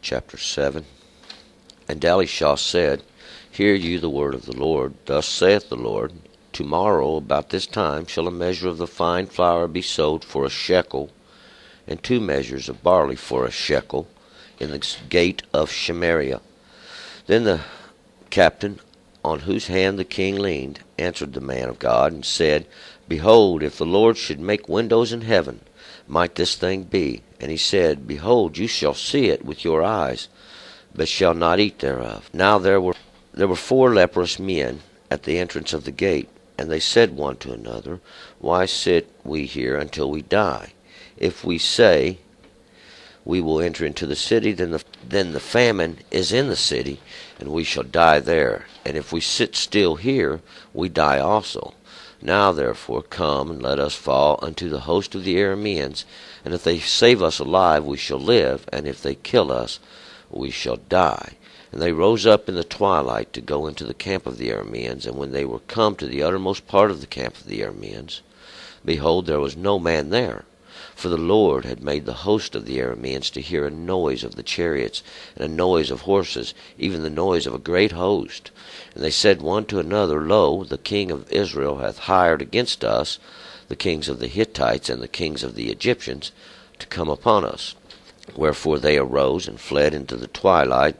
chapter 7. And Dalishah said, Hear you the word of the Lord. Thus saith the Lord, Tomorrow about this time shall a measure of the fine flour be sold for a shekel, and 2 measures of barley for a shekel, in the gate of Shamariah. Then the captain, on whose hand the king leaned, answered the man of God, and said, Behold, if the Lord should make windows in heaven, might this thing be? And he said, Behold, you shall see it with your eyes, but shall not eat thereof. Now there were 4 leprous men at the entrance of the gate, and they said one to another, Why sit we here until we die? If we say, We will enter into the city, then the famine is in the city, and we shall die there. And if we sit still here, we die also. Now therefore come, and let us fall unto the host of the Arameans, and if they save us alive, we shall live, and if they kill us, we shall die. And they rose up in the twilight to go into the camp of the Arameans. And when they were come to the uttermost part of the camp of the Arameans, behold, there was no man there. For the Lord had made the host of the Arameans to hear a noise of the chariots, and a noise of horses, even the noise of a great host. And they said one to another, Lo, the king of Israel hath hired against us the kings of the Hittites and the kings of the Egyptians to come upon us. Wherefore they arose and fled into the twilight,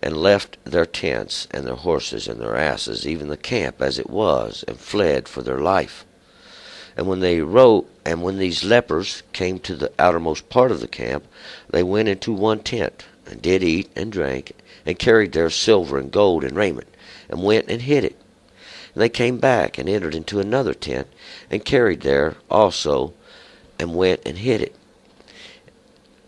and left their tents and their horses and their asses, even the camp as it was, and fled for their life. And when these lepers came to the outermost part of the camp, they went into one tent, and did eat and drank, and carried their silver and gold and raiment, and went and hid it. And they came back, and entered into another tent, and carried there also, and went and hid it.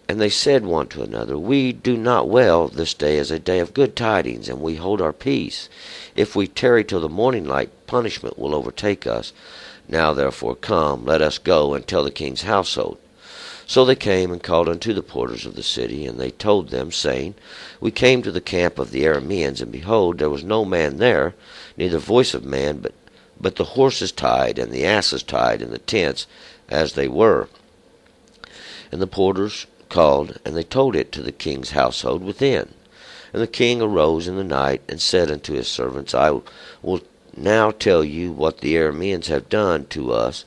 And they said one to another, We do not well, this day is a day of good tidings, and we hold our peace. If we tarry till the morning light, punishment will overtake us. Now therefore come, let us go and tell the king's household. So they came and called unto the porters of the city, and they told them, saying, We came to the camp of the Arameans, and behold, there was no man there, neither voice of man, but the horses tied, and the asses tied in the tents, as they were. And the porters called, and they told it to the king's household within. And the king arose in the night, and said unto his servants, I will now tell you what the Arameans have done to us.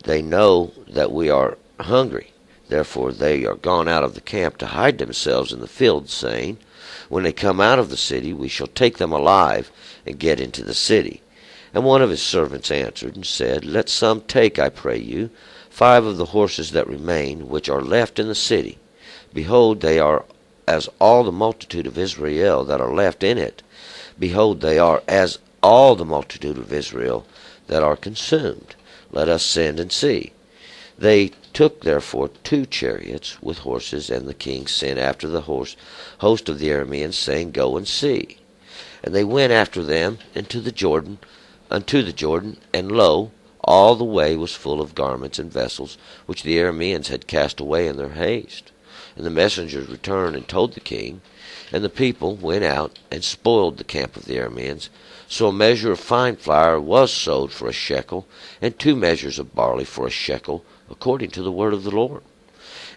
They know that we are hungry. Therefore they are gone out of the camp to hide themselves in the fields, saying, When they come out of the city, we shall take them alive, and get into the city. And one of his servants answered, and said, Let some take, I pray you, 5 of the horses that remain, which are left in the city. Behold, they are as all the multitude of Israel that are left in it. Behold, they are as all the multitude of Israel that are consumed. Let us send and see. They took therefore 2 chariots with horses, and the king sent after the host of the Arameans, saying, Go and see. And they went after them unto the Jordan, and lo, all the way was full of garments and vessels, which the Arameans had cast away in their haste. And the messengers returned and told the king, and the people went out and spoiled the camp of the Arameans. So a measure of fine flour was sold for a shekel, and 2 measures of barley for a shekel, according to the word of the Lord.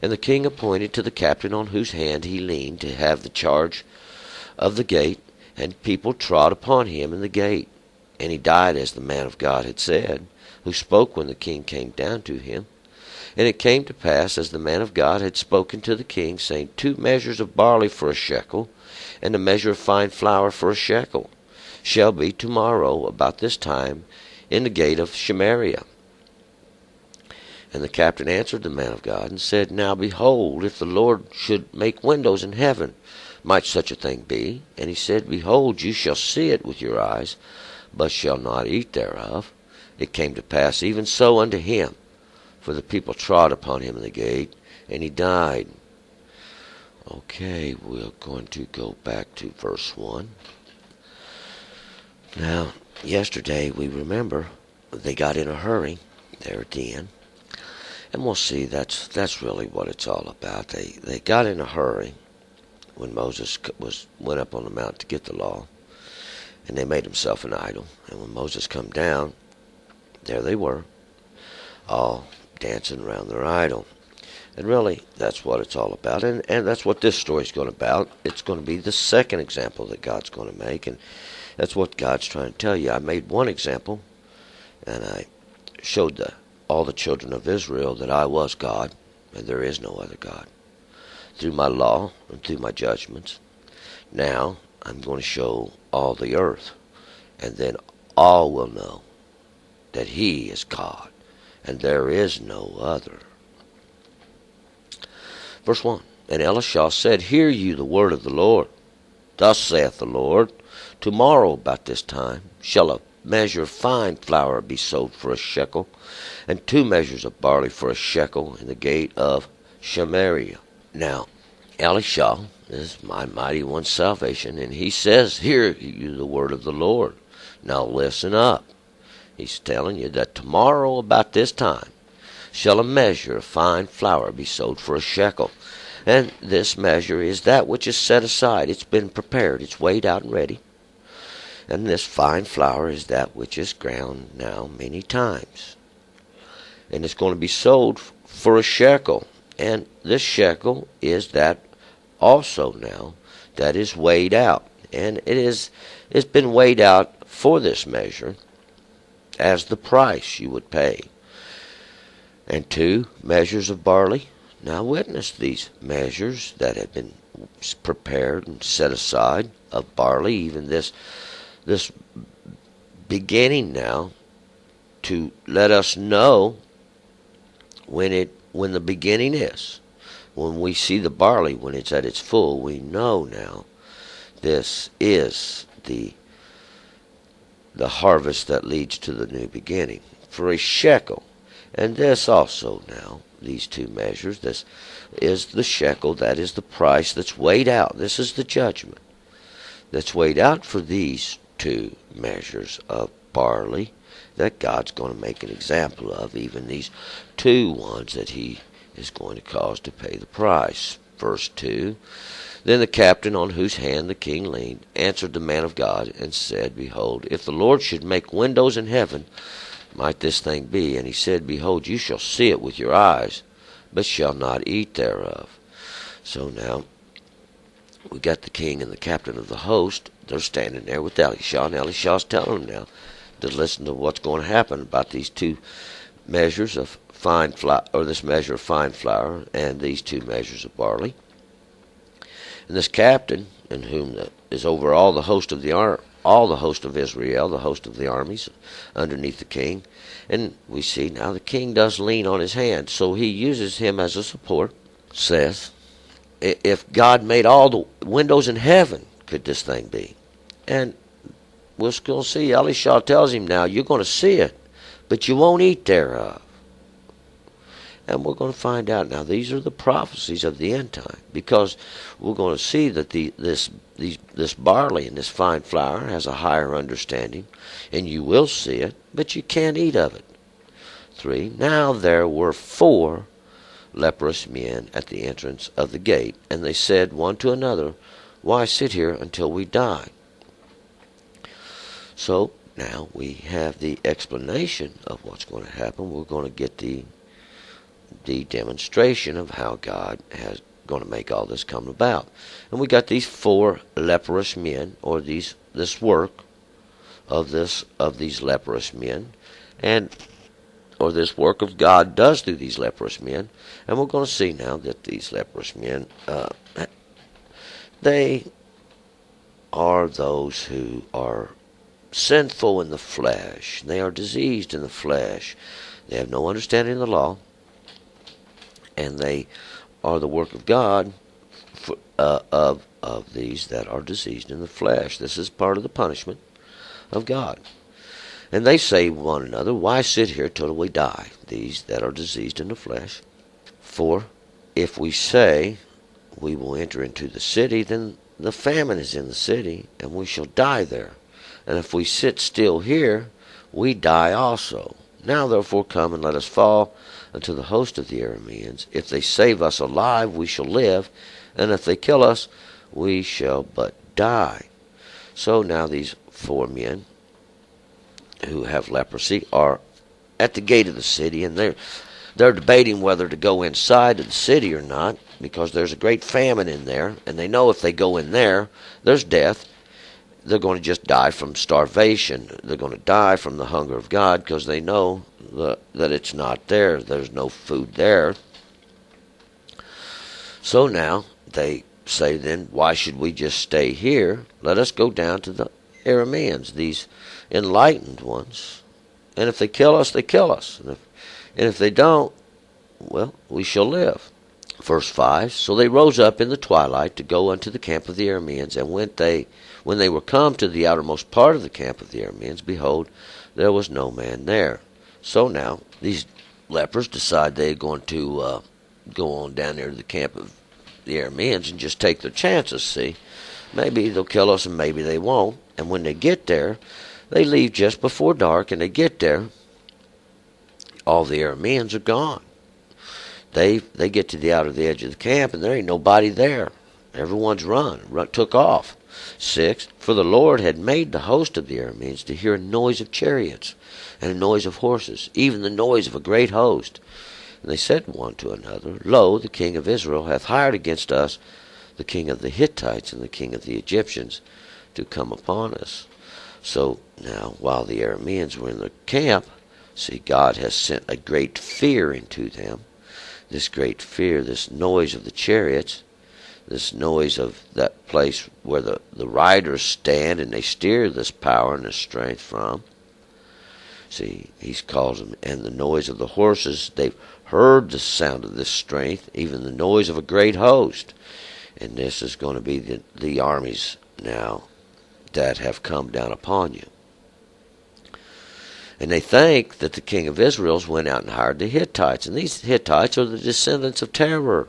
And the king appointed to the captain on whose hand he leaned to have the charge of the gate, and people trod upon him in the gate. And he died as the man of God had said, who spoke when the king came down to him. And it came to pass, as the man of God had spoken to the king, saying, 2 measures of barley for a shekel, and a measure of fine flour for a shekel, shall be tomorrow about this time in the gate of Shamariah. And the captain answered the man of God, and said, Now behold, if the Lord should make windows in heaven, might such a thing be? And he said, Behold, you shall see it with your eyes, but shall not eat thereof. It came to pass even so unto him, for the people trod upon him in the gate, and he died. Okay, we're going to go back to verse 1. Now, yesterday, we remember, they got in a hurry there at the end. And we'll see, that's really what it's all about. They got in a hurry when Moses went up on the mount to get the law, and they made himself an idol. And when Moses come down, there they were, all dancing around their idol. And really, that's what it's all about. And that's what this story's going about. It's going to be the second example that God's going to make. And that's what God's trying to tell you. I made one example, and I showed all the children of Israel that I was God, and there is no other God, through my law and through my judgments. Now, I'm going to show all the earth, and then all will know that He is God, and there is no other. Verse 1, And Elisha said, Hear you the word of the Lord. Thus saith the Lord, Tomorrow about this time shall a measure of fine flour be sold for a shekel, and 2 measures of barley for a shekel in the gate of Samaria. Now, Elisha is my mighty one's salvation, and he says, Hear you the word of the Lord. Now listen up. He's telling you that tomorrow about this time shall a measure of fine flour be sold for a shekel. And this measure is that which is set aside. It's been prepared. It's weighed out and ready. And this fine flour is that which is ground now many times. And it's going to be sold for a shekel. And this shekel is that also now that is weighed out. And it's been weighed out for this measure as the price you would pay. And 2 measures of barley. Now witness these measures that have been prepared and set aside of barley, even this beginning now to let us know when the beginning is. When we see the barley, when it's at its full, we know now this is the harvest that leads to the new beginning. For a shekel. And this also now, these 2 measures, this is the shekel, that is the price that's weighed out. This is the judgment that's weighed out for these 2 measures of barley that God's going to make an example of, even these 2 ones that He is going to cause to pay the price. Verse 2, Then the captain on whose hand the king leaned answered the man of God and said, Behold, if the Lord should make windows in heaven, might this thing be? And he said, Behold, you shall see it with your eyes, but shall not eat thereof. So now, we got the king and the captain of the host. They're standing there with Elisha, and Elisha's telling them now to listen to what's going to happen about these 2 measures of fine flour, or this measure of fine flour, and these 2 measures of barley. And this captain, in whom is over all the host of all the host of Israel, the host of the armies, underneath the king. And we see now the king does lean on his hand, so he uses him as a support. Says, if God made all the windows in heaven, could this thing be? And we're going to see, Elisha tells him now, you're going to see it, but you won't eat thereof. And we're going to find out now, these are the prophecies of the end time, because we're going to see that this barley and this fine flour has a higher understanding, and you will see it, but you can't eat of it. 3, Now there were 4 leprous men at the entrance of the gate, and they said one to another, Why sit here until we die? So now we have the explanation of what's going to happen. We're going to get the demonstration of how God has going to make all this come about. And we got these 4 leprous men, or this work of these leprous men, or this work of God does through these leprous men. And we're going to see now that these leprous men, they are those who are sinful in the flesh. They are diseased in the flesh. They have no understanding of the law, and they are the work of God of these that are diseased in the flesh. This is part of the punishment of God. And they say one another, Why sit here till we die, these that are diseased in the flesh? For if we say we will enter into the city, then the famine is in the city, and we shall die there. And if we sit still here, we die also. Now therefore come and let us fall unto the host of the Arameans. If they save us alive, we shall live, and if they kill us, we shall but die. So now these 4 men who have leprosy are at the gate of the city, and They're debating whether to go inside of the city or not, because there's a great famine in there, and they know if they go in there, there's death. They're going to just die from starvation. They're going to die from the hunger of God, because they know that it's not there. There's no food there. So now they say, then why should we just stay here? Let us go down to the Arameans, these enlightened ones. And if they kill us, they kill us. And if they don't, well, we shall live. Verse 5, so they rose up in the twilight to go unto the camp of the Arameans, and when they were come to the outermost part of the camp of the Arameans, behold, there was no man there. So now, these lepers decide they're going to go on down there to the camp of the Arameans and just take their chances, see. Maybe they'll kill us and maybe they won't. And when they get there, they leave just before dark, and they get there, all the Arameans are gone. They get to the outer edge of the camp, and there ain't nobody there. Everyone's took off. 6, for the Lord had made the host of the Arameans to hear a noise of chariots, and a noise of horses, even the noise of a great host. And they said one to another, Lo, the king of Israel hath hired against us the king of the Hittites and the king of the Egyptians to come upon us. So now, while the Arameans were in the camp, see, God has sent a great fear into them. This great fear, this noise of the chariots, this noise of that place where the riders stand and they steer this power and this strength from. See, he calls them, and the noise of the horses, they've heard the sound of this strength, even the noise of a great host. And this is going to be the armies now that have come down upon you. And they think that the king of Israel's went out and hired the Hittites. And these Hittites are the descendants of terror.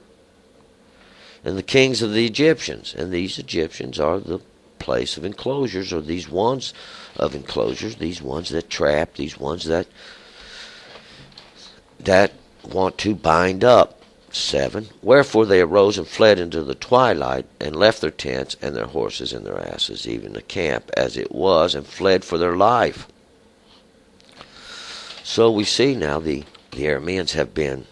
And the kings of the Egyptians. And these Egyptians are the place of enclosures, or these ones of enclosures, these ones that trap, these ones that want to bind up. 7, wherefore they arose and fled into the twilight, and left their tents and their horses and their asses, even the camp as it was, and fled for their life. So we see now the Arameans have been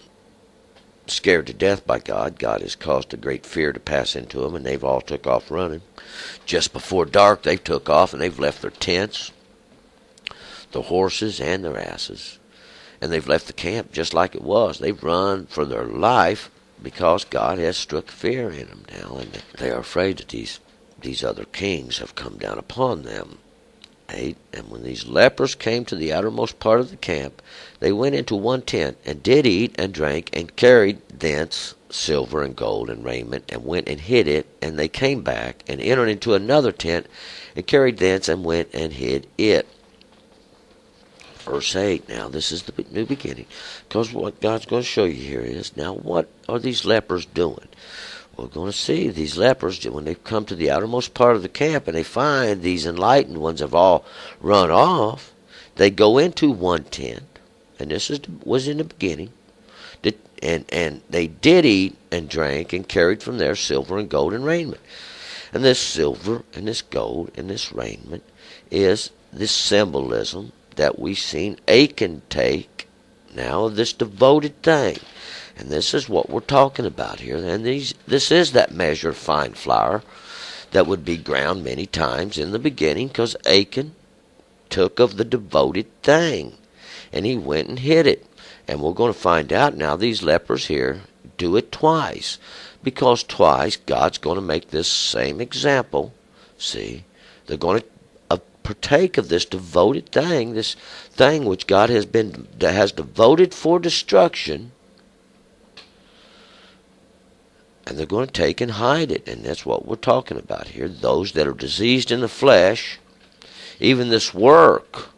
scared to death by God. God has caused a great fear to pass into them, and they've all took off running. Just before dark, they took off, and they've left their tents, the horses, and their asses. And they've left the camp just like it was. They've run for their life because God has struck fear in them now, and they are afraid that these other kings have come down upon them. 8, and when these lepers came to the outermost part of the camp, they went into one tent, and did eat and drank, and carried thence silver and gold and raiment, and went and hid it. And they came back, and entered into another tent, and carried thence, and went and hid it. Verse 8, now this is the new beginning, because what God's going to show you here is, now what are these lepers doing? We're going to see these lepers, when they come to the outermost part of the camp and they find these enlightened ones have all run off, they go into one tent, and this was in the beginning, and they did eat and drank and carried from there silver and gold and raiment. And this silver and this gold and this raiment is this symbolism that we've seen Achan take now of this devoted thing. And this is what we're talking about here. And this is that measure of fine flour that would be ground many times in the beginning, because Achan took of the devoted thing, and he went and hid it. And we're going to find out now these lepers here do it twice, because twice God's going to make this same example. See, they're going to partake of this devoted thing, this thing which God has devoted for destruction, and they're going to take and hide it. And that's what we're talking about here. Those that are diseased in the flesh, even this work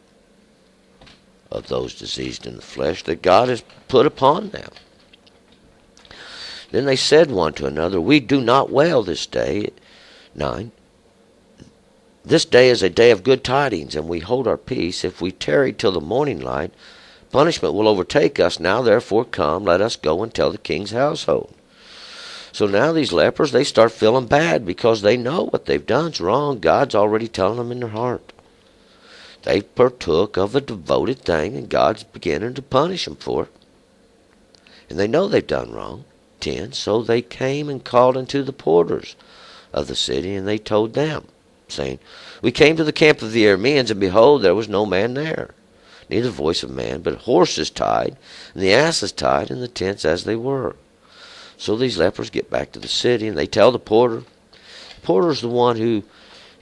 of those diseased in the flesh that God has put upon them. Then they said one to another, we do not wail this day. 9, this day is a day of good tidings, and we hold our peace. If we tarry till the morning light, punishment will overtake us. Now therefore come, let us go and tell the king's household. So now these lepers, they start feeling bad because they know what they've done's wrong. God's already telling them in their heart. They partook of a devoted thing, and God's beginning to punish them for it. And they know they've done wrong. 10. So they came and called unto the porters of the city, and they told them, saying, We came to the camp of the Arameans, and behold, there was no man there, neither voice of man, but horses tied, and the asses tied, and the tents as they were. So these lepers get back to the city, and they tell the porter. The porter's the one who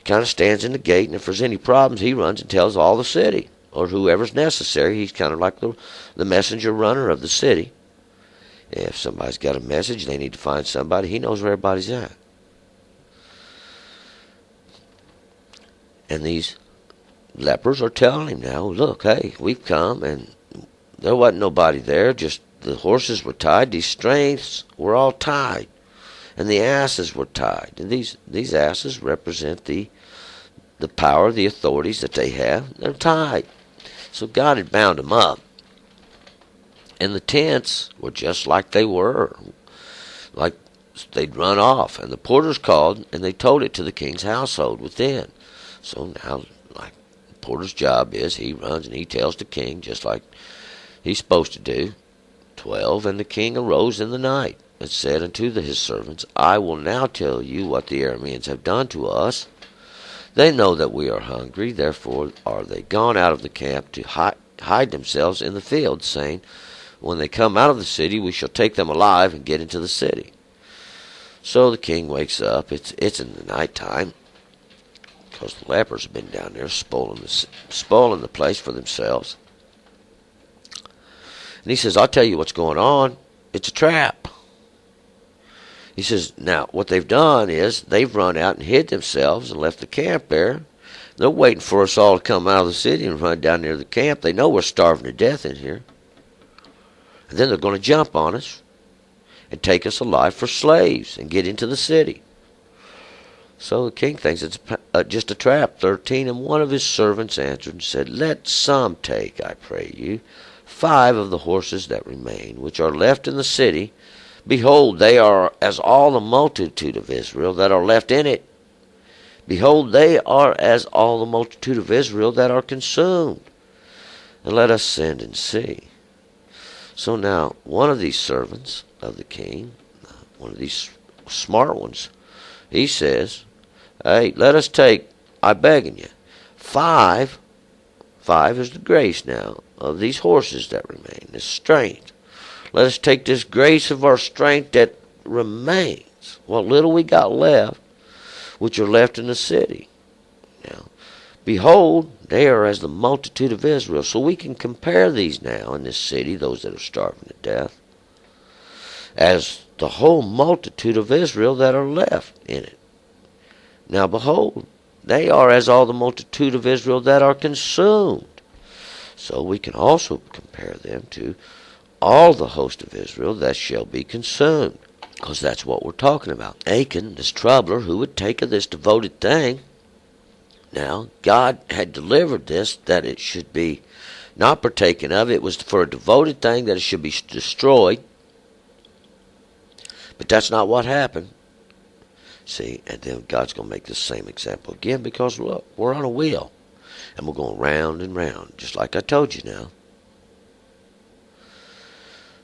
kind of stands in the gate, and if there's any problems, he runs and tells all the city, or whoever's necessary. He's kind of like the messenger runner of the city. If somebody's got a message, they need to find somebody, he knows where everybody's at. And these lepers are telling him now, look, hey, we've come, and there wasn't nobody there, just the horses were tied, these strengths were all tied, and the asses were tied. And these asses represent the power, the authorities that they have. They're tied. So God had bound them up. And the tents were just like they were, like they'd run off. And the porters called, and they told it to the king's household within. So now, like the porter's job is, he runs and he tells the king, just like he's supposed to do. 12. And the king arose in the night, and said unto his servants, I will now tell you what the Arameans have done to us. They know that we are hungry, therefore are they gone out of the camp to hide themselves in the field, saying, When they come out of the city, we shall take them alive and get into the city. So the king wakes up. It's in the night time, because the lepers have been down there spoiling the place for themselves. And he says, I'll tell you what's going on. It's a trap. He says, now, what they've done is they've run out and hid themselves and left the camp there. They're waiting for us all to come out of the city and run down near the camp. They know we're starving to death in here. And then they're going to jump on us and take us alive for slaves and get into the city. So the king thinks it's just a trap. 13, and one of his servants answered and said, Let some take, I pray you, 5 of the horses that remain, which are left in the city. Behold, they are as all the multitude of Israel that are left in it. Behold, they are as all the multitude of Israel that are consumed. And let us send and see. So now, one of these servants of the king, one of these smart ones, he says, Hey, let us take, I begging you, 5 is the grace now of these horses that remain, this strength. Let us take this grace of our strength that remains, what little we got left, which are left in the city. Now, behold, they are as the multitude of Israel. So we can compare these now in this city, those that are starving to death, as the whole multitude of Israel that are left in it. Now behold, they are as all the multitude of Israel that are consumed. So we can also compare them to all the host of Israel that shall be consumed. Because that's what we're talking about. Achan, this troubler, who would take of this devoted thing. Now, God had delivered this, that it should be not partaken of. It was for a devoted thing, that it should be destroyed. But that's not what happened. See, and then God's going to make the same example again, because look, we're on a wheel. And we're going round and round, just like I told you now.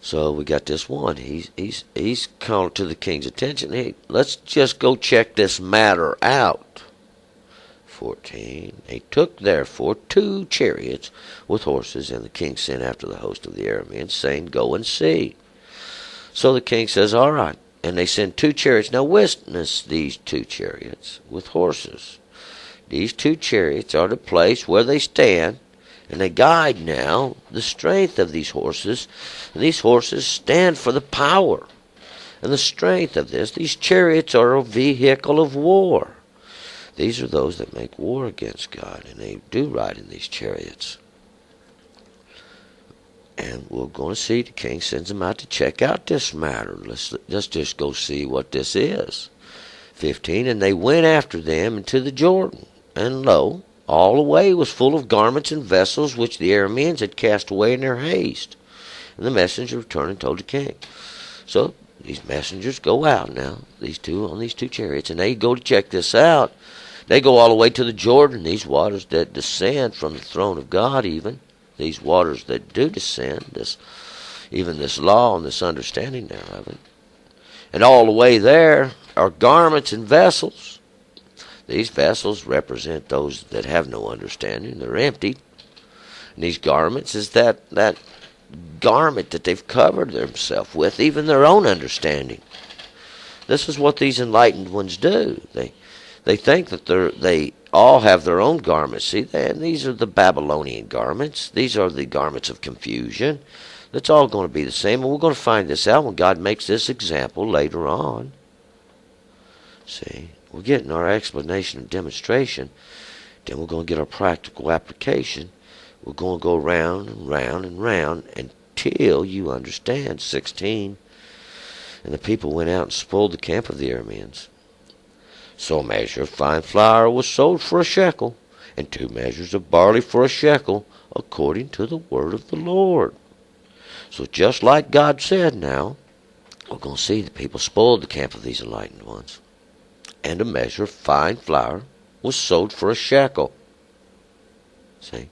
So we got this one. He's calling to the king's attention. Hey, let's just go check this matter out. 14. They took therefore 2 chariots with horses, and the king sent after the host of the Arameans, saying, Go and see. So the king says, All right. And they send 2 chariots. Now witness these 2 chariots with horses. These 2 chariots are the place where they stand, and they guide now the strength of these horses. And these horses stand for the power and the strength of this. These chariots are a vehicle of war. These are those that make war against God, and they do ride in these chariots. And we're going to see the king sends them out to check out this matter. Let's just go see what this is. 15, and they went after them into the Jordan. And lo, all the way was full of garments and vessels which the Arameans had cast away in their haste. And the messenger returned and told the king. So these messengers go out now, these 2 on these 2 chariots, and they go to check this out. They go all the way to the Jordan, these waters that descend from the throne of God even. These waters that do descend, this, even this law and this understanding now of it. And all the way there are garments and vessels. These vessels represent those that have no understanding. They're empty. And these garments is that garment that they've covered themselves with, even their own understanding. This is what these enlightened ones do. They think that they all have their own garments. See, and these are the Babylonian garments. These are the garments of confusion. It's all going to be the same, and we're going to find this out when God makes this example later on. See, we're getting our explanation and demonstration, then we're going to get our practical application. We're going to go round and round and round until you understand. 16. And the people went out and spoiled the camp of the Arameans. So a measure of fine flour was sold for a shekel, and 2 measures of barley for a shekel, according to the word of the Lord. So just like God said now, we're going to see the people spoiled the camp of these enlightened ones. And a measure of fine flour was sold for a shekel. See,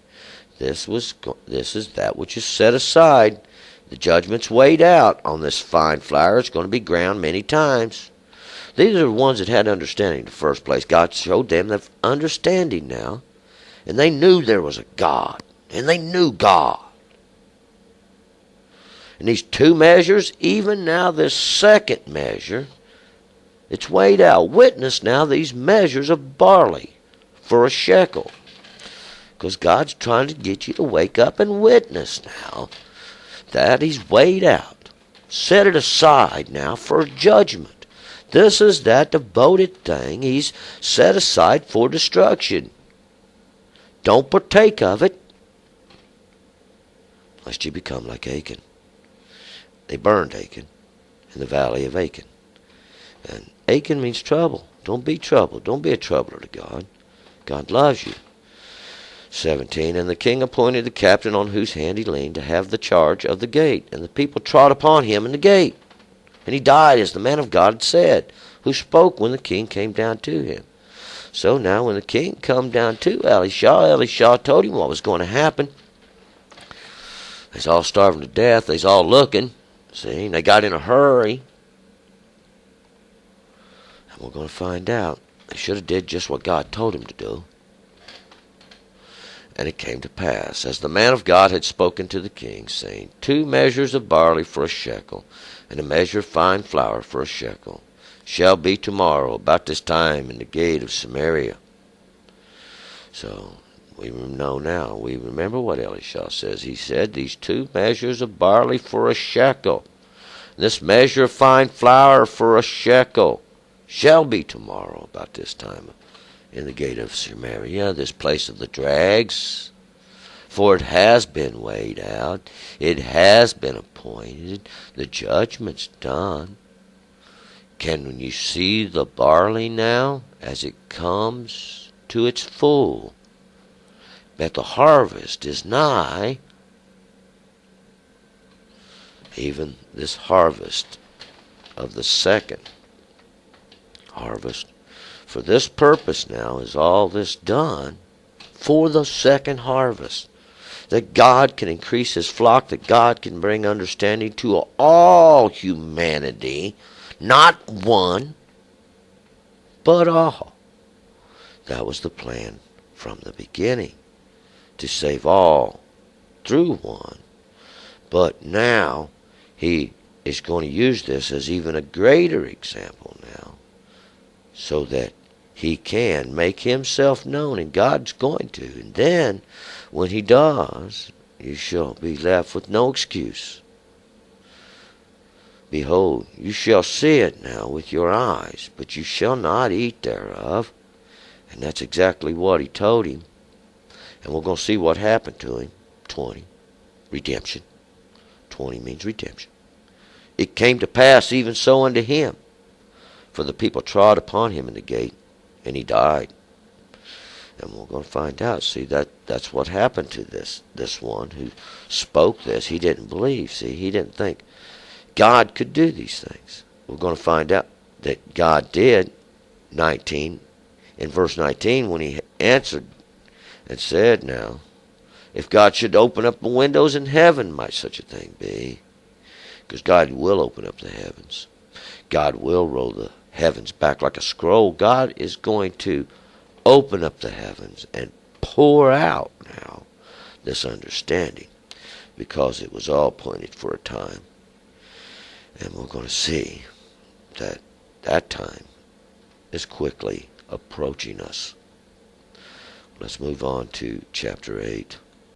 this is that which is set aside. The judgment's weighed out on this fine flour. It's going to be ground many times. These are the ones that had understanding in the first place. God showed them the understanding now. And they knew there was a God. And they knew God. And these 2 measures, even now this second measure, it's weighed out. Witness now these measures of barley for a shekel. Because God's trying to get you to wake up and witness now that He's weighed out. Set it aside now for judgment. This is that devoted thing He's set aside for destruction. Don't partake of it, lest you become like Achan. They burned Achan in the valley of Achan. And Achan means trouble. Don't be troubled. Don't be a troubler to God. God loves you. 17. And the king appointed the captain on whose hand he leaned to have the charge of the gate. And the people trod upon him in the gate. And he died, as the man of God had said, who spoke when the king came down to him. So now when the king come down to Elisha told him what was going to happen. They's all starving to death. They's all looking. See, and they got in a hurry. And we're going to find out. They should have did just what God told them to do. And it came to pass, as the man of God had spoken to the king, saying, 2 measures of barley for a shekel, and a measure of fine flour for a shekel, shall be tomorrow about this time in the gate of Samaria. So we know now. We remember what Elisha says. He said, these 2 measures of barley for a shekel, this measure of fine flour for a shekel, shall be tomorrow about this time in the gate of Samaria, this place of the drags. For it has been weighed out. It has been appointed. The judgment's done. Can you see the barley now as it comes to its full? That the harvest is nigh. Even this harvest of the second harvest. For this purpose now is all this done for the second harvest. That God can increase His flock, that God can bring understanding to all humanity, not one, but all. That was the plan from the beginning, to save all through one. But now He is going to use this as even a greater example now, so that He can make Himself known, and God's going to. And then, when He does, you shall be left with no excuse. Behold, you shall see it now with your eyes, but you shall not eat thereof. And that's exactly what He told him. And we're going to see what happened to him. 20, redemption. 20 means redemption. It came to pass even so unto him. For the people trod upon him in the gate, and he died. And we're going to find out. See, that's what happened to this one who spoke this. He didn't believe. See, he didn't think God could do these things. We're going to find out that God did. 19, in verse 19, when he answered and said, now, if God should open up the windows in heaven, might such a thing be? Because God will open up the heavens. God will roll the heavens back like a scroll. God is going to open up the heavens and pour out now this understanding, because it was all pointed for a time. And we're going to see that that time is quickly approaching us. Let's move on to chapter 8.